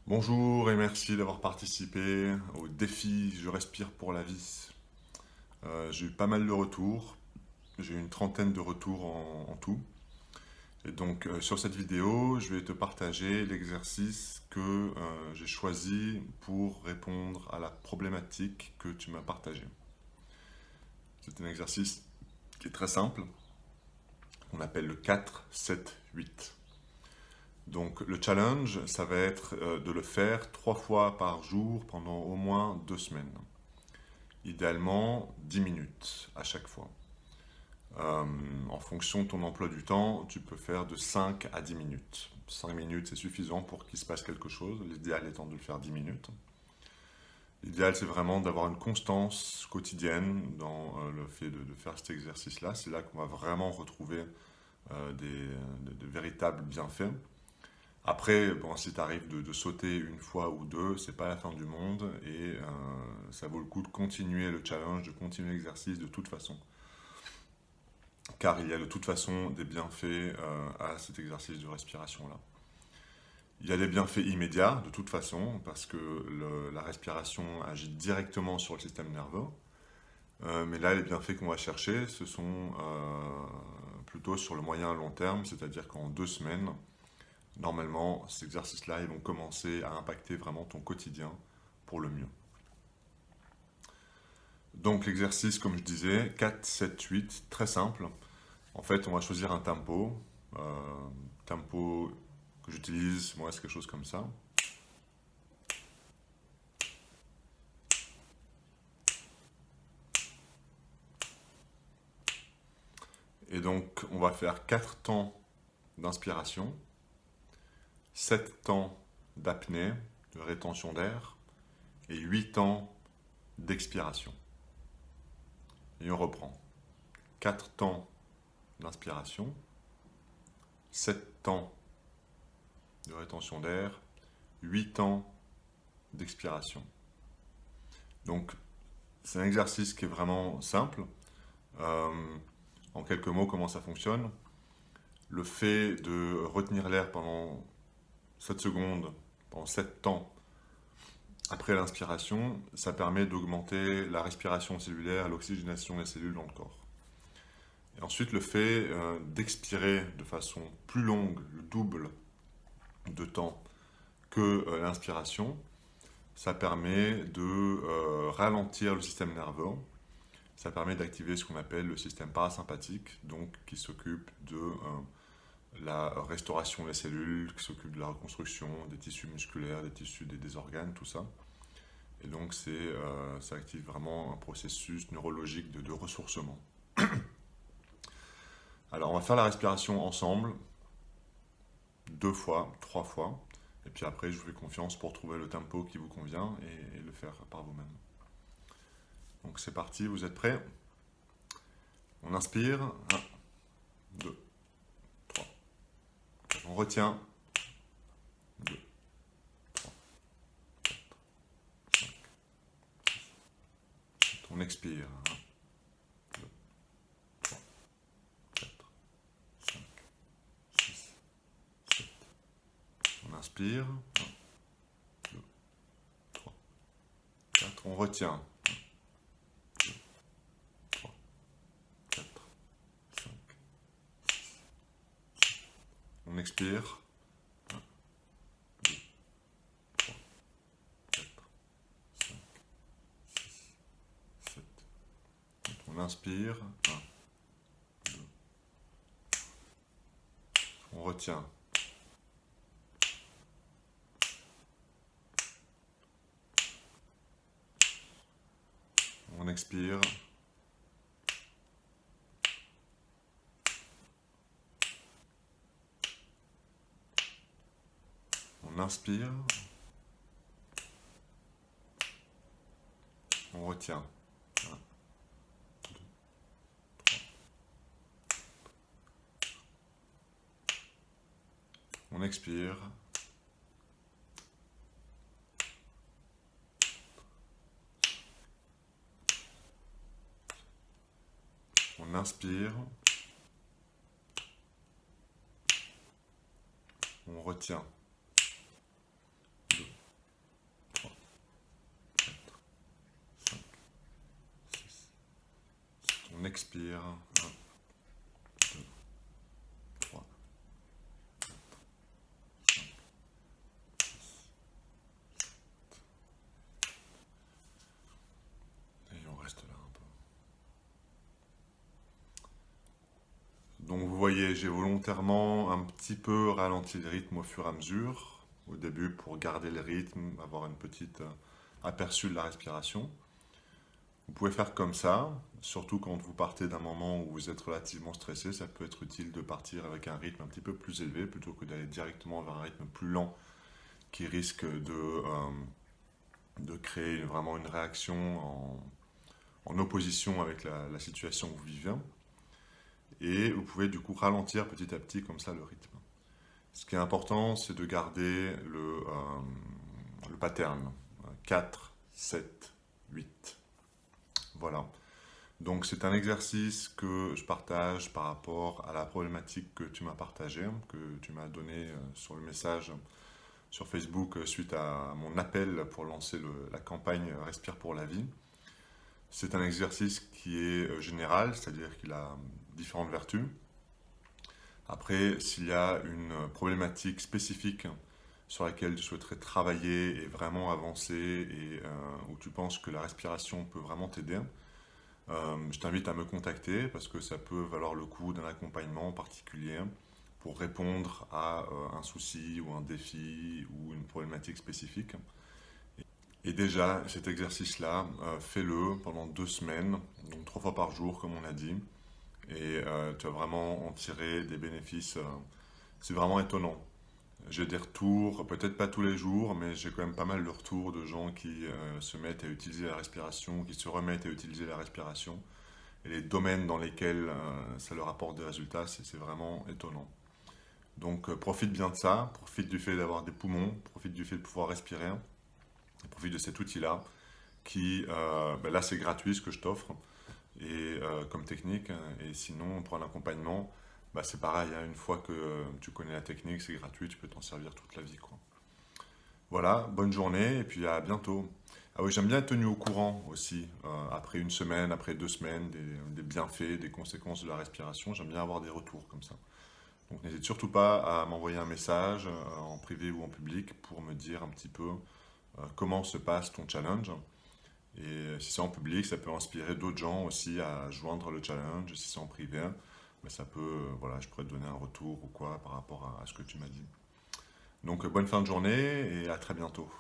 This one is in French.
Bonjour et merci d'avoir participé au défi Je respire pour la vie. J'ai eu pas mal de retours, j'ai eu une trentaine de retours en tout. Et donc sur cette vidéo, je vais te partager l'exercice que j'ai choisi pour répondre à la problématique que tu m'as partagée. C'est un exercice qui est très simple, qu'on appelle le 4-7-8. Donc le challenge, ça va être de le faire 3 fois par jour pendant au moins 2 semaines. Idéalement 10 minutes à chaque fois. En fonction de ton emploi du temps, tu peux faire de 5 à 10 minutes. 5 minutes, c'est suffisant pour qu'il se passe quelque chose. L'idéal étant de le faire 10 minutes. L'idéal, c'est vraiment d'avoir une constance quotidienne dans le fait de faire cet exercice-là. C'est là qu'on va vraiment retrouver de véritables bienfaits. Après, bon, si tu arrives de sauter une fois ou deux, c'est pas la fin du monde et ça vaut le coup de continuer le challenge, de continuer l'exercice de toute façon. Car il y a de toute façon des bienfaits à cet exercice de respiration-là. Il y a des bienfaits immédiats de toute façon, parce que la respiration agit directement sur le système nerveux. Mais là, les bienfaits qu'on va chercher, ce sont plutôt sur le moyen et long terme, c'est-à-dire qu'en 2 semaines, normalement, ces exercices-là, ils vont commencer à impacter vraiment ton quotidien pour le mieux. Donc l'exercice, comme je disais, 4, 7, 8, très simple. En fait, on va choisir un tempo. Tempo que j'utilise, moi, c'est quelque chose comme ça. Et donc, on va faire 4 temps d'inspiration, 7 temps d'apnée, de rétention d'air, et 8 temps d'expiration. Et on reprend. 4 temps d'inspiration, 7 temps de rétention d'air, 8 temps d'expiration. Donc, c'est un exercice qui est vraiment simple. En quelques mots, comment ça fonctionne? Le fait de retenir l'air pendant 7 secondes, pendant 7 temps, après l'inspiration, ça permet d'augmenter la respiration cellulaire, l'oxygénation des cellules dans le corps. Et ensuite, le fait d'expirer de façon plus longue, le double de temps que l'inspiration, ça permet de ralentir le système nerveux. Ça permet d'activer ce qu'on appelle le système parasympathique, donc qui s'occupe de la restauration des cellules, qui s'occupe de la reconstruction des tissus musculaires, des tissus des organes, tout ça. Et donc ça active vraiment un processus neurologique de ressourcement. Alors on va faire la respiration ensemble, 2 fois, 3 fois, et puis après je vous fais confiance pour trouver le tempo qui vous convient et le faire par vous-même. Donc c'est parti, vous êtes prêts? On inspire, 1, 2, 3. On retient, 2, 3, 4, 5, 6. On expire, 1, 2, 3, 4, 5, 6, 7. On inspire, 1, 2, 3, 4. On retient, 1, 2, 3, 4, 5, 6, 7. On expire, 1, 2, 3, 4, 5, 6, 7. On inspire, 1, 2. On retient. On expire. On inspire. On retient. 1, 2, 3. On expire. On inspire. On retient. 2, expire. 1, 2, 3, et on reste là un peu. Donc vous voyez, j'ai volontairement un petit peu ralenti le rythme au fur et à mesure. Au début pour garder le rythme, avoir une petite aperçu de la respiration. Vous pouvez faire comme ça, surtout quand vous partez d'un moment où vous êtes relativement stressé, ça peut être utile de partir avec un rythme un petit peu plus élevé plutôt que d'aller directement vers un rythme plus lent qui risque de créer vraiment une réaction en opposition avec la situation que vous vivez. Et vous pouvez du coup ralentir petit à petit comme ça le rythme. Ce qui est important, c'est de garder le pattern. 4, 7, 8. Voilà. Donc c'est un exercice que je partage par rapport à la problématique que tu m'as partagée, que tu m'as donné sur le message sur Facebook suite à mon appel pour lancer la campagne Respire pour la vie. C'est un exercice qui est général, c'est-à-dire qu'il a différentes vertus. Après, s'il y a une problématique spécifique sur laquelle tu souhaiterais travailler et vraiment avancer et où tu penses que la respiration peut vraiment t'aider, je t'invite à me contacter parce que ça peut valoir le coup d'un accompagnement particulier pour répondre à un souci ou un défi ou une problématique spécifique. Et déjà, cet exercice-là, fais-le pendant 2 semaines, donc 3 fois par jour comme on a dit, et tu vas vraiment en tirer des bénéfices. C'est vraiment étonnant. J'ai des retours, peut-être pas tous les jours, mais j'ai quand même pas mal de retours de gens qui se mettent à utiliser la respiration, qui se remettent à utiliser la respiration. Et les domaines dans lesquels ça leur apporte des résultats, c'est vraiment étonnant. Donc profite bien de ça, profite du fait d'avoir des poumons, profite du fait de pouvoir respirer, profite de cet outil-là, qui, ben là c'est gratuit ce que je t'offre, et comme technique, et sinon pour un accompagnement, bah, c'est pareil, hein, une fois que tu connais la technique, c'est gratuit, tu peux t'en servir toute la vie, quoi. Voilà, bonne journée et puis à bientôt. Ah oui, j'aime bien être tenu au courant aussi, après une semaine, après 2 semaines, des bienfaits, des conséquences de la respiration. J'aime bien avoir des retours comme ça. Donc n'hésite surtout pas à m'envoyer un message en privé ou en public pour me dire un petit peu comment se passe ton challenge. Et si c'est en public, ça peut inspirer d'autres gens aussi à joindre le challenge. Si c'est en privé, ben, ça peut, voilà, je pourrais te donner un retour ou quoi par rapport à ce que tu m'as dit. Donc bonne fin de journée et à très bientôt.